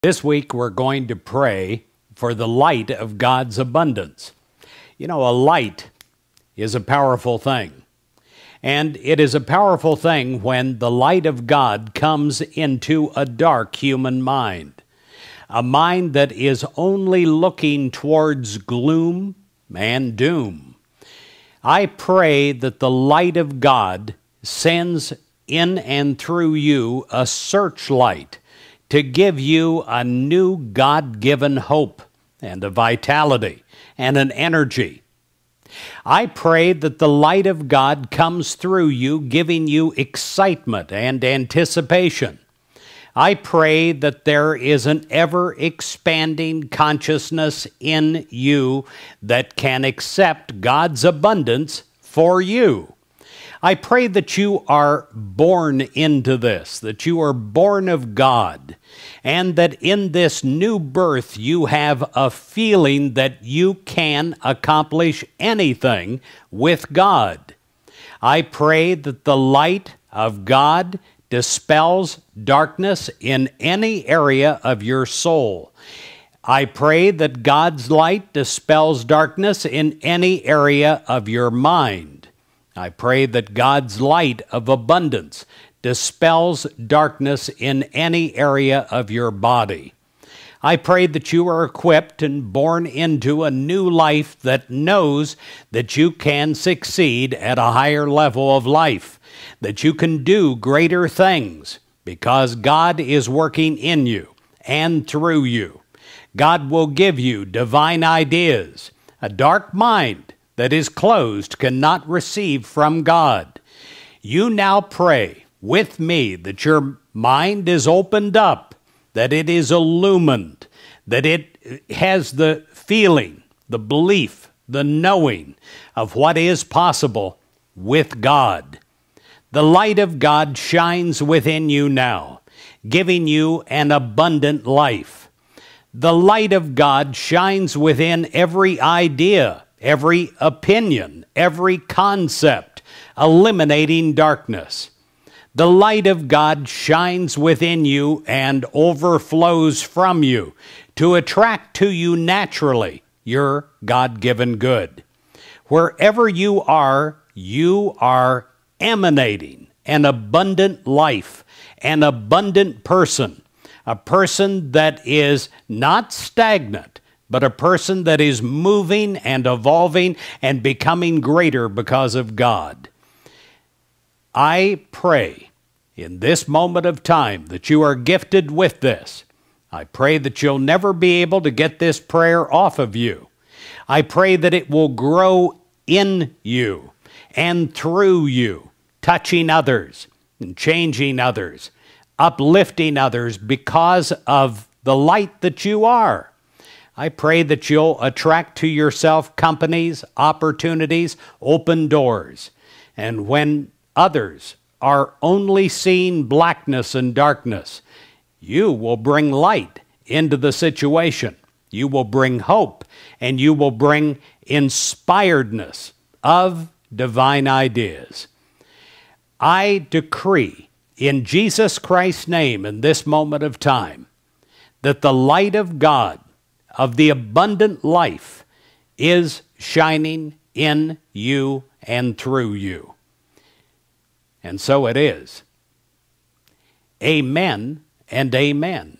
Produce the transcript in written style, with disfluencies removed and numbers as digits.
This week we're going to pray for the light of God's abundance. You know, a light is a powerful thing. And it is a powerful thing when the light of God comes into a dark human mind. A mind that is only looking towards gloom and doom. I pray that the light of God sends in and through you a searchlight to give you a new God-given hope and a vitality and an energy. I pray that the light of God comes through you, giving you excitement and anticipation. I pray that there is an ever-expanding consciousness in you that can accept God's abundance for you. I pray that you are born into this, that you are born of God, and that in this new birth you have a feeling that you can accomplish anything with God. I pray that the light of God dispels darkness in any area of your soul. I pray that God's light dispels darkness in any area of your mind. I pray that God's light of abundance dispels darkness in any area of your body. I pray that you are equipped and born into a new life that knows that you can succeed at a higher level of life, that you can do greater things because God is working in you and through you. God will give you divine ideas. A dark mind that is closed cannot receive from God. You now pray with me that your mind is opened up, that it is illumined, that it has the feeling, the belief, the knowing of what is possible with God. The light of God shines within you now, giving you an abundant life. The light of God shines within every idea, every opinion, every concept, eliminating darkness. The light of God shines within you and overflows from you to attract to you naturally your God-given good. Wherever you are emanating an abundant life, an abundant person, a person that is not stagnant, but a person that is moving and evolving and becoming greater because of God. I pray in this moment of time that you are gifted with this. I pray that you'll never be able to get this prayer off of you. I pray that it will grow in you and through you, touching others and changing others, uplifting others because of the light that you are. I pray that you'll attract to yourself companies, opportunities, open doors. And when others are only seeing blackness and darkness, you will bring light into the situation. You will bring hope, and you will bring inspiredness of divine ideas. I decree in Jesus Christ's name in this moment of time that the light of God of the abundant life is shining in you and through you. And so it is. Amen and amen.